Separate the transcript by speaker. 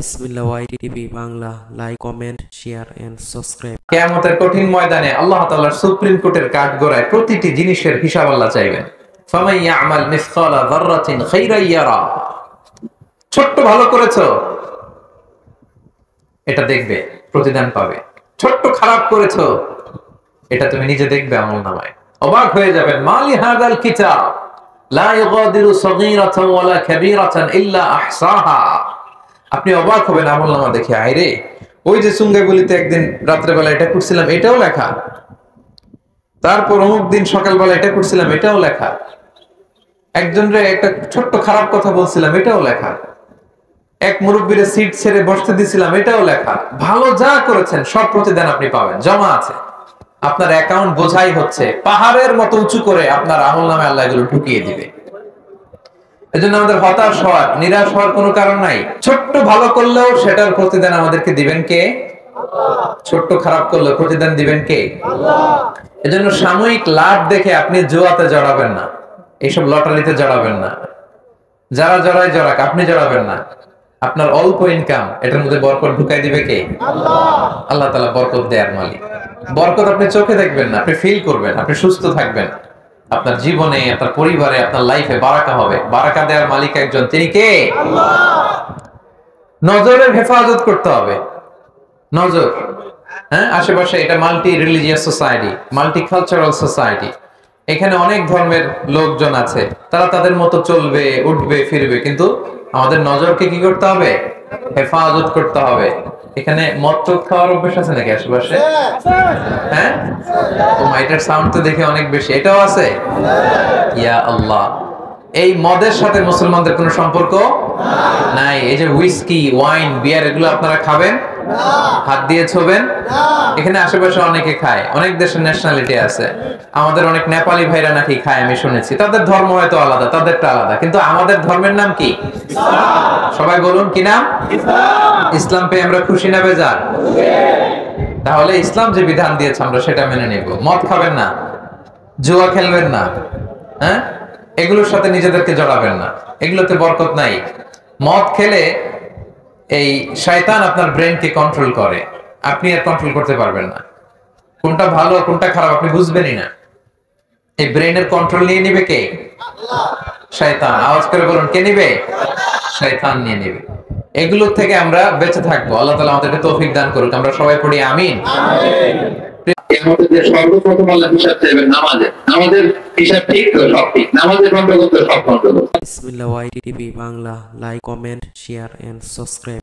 Speaker 1: বিসমিল্লাহ YTV Bangla, like, comment, share and subscribe.
Speaker 2: কিয়ামতের কঠিন ময়দানে আল্লাহ তাআলার সুপ্রিম কোর্টের কাঠগড়ায় প্রতিটি জিনিসের হিসাব আল্লাহ চাইবেন। ফামান ইয়ামাল মিসকালা যাররাতিন খাইরান ইয়ারা। ছোট্ট ভালো করেছো, এটা দেখবে, প্রতিদান পাবে। ছোট্ট খারাপ করেছো, এটা তুমি নিজে দেখবে আমলনামায়। অবাক হয়ে যাবেন, মালি হাযাল কিতাব লা ইগাদিরু সগীরাতান ওয়ালা কাবীরাতান ইল্লা আহসাহা। আপনি অবাক হবেন আমলনামা দেখে, আইরে ওই যে সুঙ্গাইবলিতে একদিন রাত্রেবেলা এটা করছিলাম, এটাও লেখা। তারপর অমুক দিন সকালবেলা এটা করছিলাম, এটাও লেখা। একজনরে একটা ছোট্ট খারাপ কথা বলছিলাম, এটাও লেখা। এক মুরব্বীরে সিট ছেড়ে বসতে দিছিলাম, এটাও লেখা। ভালো যা করেছেন সব প্রতিদান আপনি পাবেন, জমা আছে। আপনার অ্যাকাউন্ট বোঝাই হচ্ছে, পাহাড়ের মতো উঁচু করে আপনার আমলনামায় আল্লাহ এগুলো ঢুকিয়ে দিবে। এজন্য আমাদের হতাশ হওয়ার, নিরাশ হওয়ার কোনো কারণ নাই। ছোট্ট ভালো করলেও সেটার প্রতিদান আমাদেরকে দিবেন কে? আল্লাহ। ছোট্ট খারাপ করলেও প্রতিদান দিবেন কে? আল্লাহ। এজন্য সাময়িক লাভ দেখে আপনি জুয়াতে জড়াবেন না, এইসব লটারিতে জড়াবেন না। যারা জড়ায় জড়াক, আপনি জড়াবেন না। আপনার অল্প ইনকাম, এটার মধ্যে বরকত ঢুকাই দিবে কে? আল্লাহ। আল্লাহ তাআলা বরকত দেয়ার মালিক। বরকত আপনি চোখে দেখবেন না, আপনি ফিল করবেন, আপনি সুস্থ থাকবেন। আপনার জীবনে, আপনার পরিবারে, আপনার লাইফে বারাকা হবে। বারাকা দেওয়ার মালিক একজন, তিনি কে? আল্লাহ। নজরের হেফাজত করতে হবে। নজর, হ্যাঁ, আশেপাশে এটা multi religious society, multi cultural society. এখানে অনেক ধর্মের লোকজন আছে, তারা তাদের মতো চলবে, উঠবে, ফিরবে, কিন্তু আমাদের নজরকে কি করতে হবে? হেফাজত করতে হবে। এখানে মদ খাওয়ার অভ্যাস আছে নাকি আশেপাশে? হ্যাঁ, ও মাইটার সাউন্ড তো দেখে অনেক বেশি। এটাও আছে? ইয়া আল্লাহ। এই মদের সাথে মুসলমানদের কোনো সম্পর্ক নাই। এই যে হুইস্কি, ওয়াইন, বিয়ার, এগুলো আপনারা খাবেন? হাত দিয়ে ছোবেন? এখানে আশেপাশে অনেকে খায়, অনেক দেশের ন্যাশনালিটি আছে। আমাদের অনেক নেপালি ভাইরা নাকি খায়, আমি শুনেছি। তাদের ধর্ম হয়তো আলাদা, তাদেরটা আলাদা, কিন্তু আমাদের ধর্মের নাম কি? সবাই বলুন, কি নাম? ইসলাম পেয়ে আমরা খুশি না বেজার? তাহলে ইসলাম যে বিধান দিয়েছে আমরা সেটা মেনে নেব। মদ খাবেন না, জুয়া খেলবেন না, হ্যাঁ, এগুলোর সাথে নিজেদেরকে জড়াবেন না, এগুলোতে বরকত নাই। মদ খেলে এই শয়তান আপনার ব্রেনকে কন্ট্রোল করে, আপনি আর কন্ট্রোল করতে পারবেন না। কোনটা ভালো কোনটা খারাপ আপনি বুঝবেনই না। এই ব্রেনের কন্ট্রোল নিয়ে নিবে কে? শয়তান। আওয়াজ করে বলুন, কে নিবে? শয়তান নিয়ে নিবে। এগুলোর থেকে আমরা বেঁচে থাকবো। আল্লাহ তাআলা আমাদেরকে তৌফিক দান করুক। আমরা সবাই পড়ি আমিন।
Speaker 3: সর্বপ্রথম আল্লাহ হিসাব চাইবেন নামাজের। আমাদের হিসাব ঠিক তো সব ঠিক, নামাজের গন্ডগোল তো সব গন্ডগোল।
Speaker 1: বিসমিল্লাহ YTV Bangla, like, comment, share and subscribe.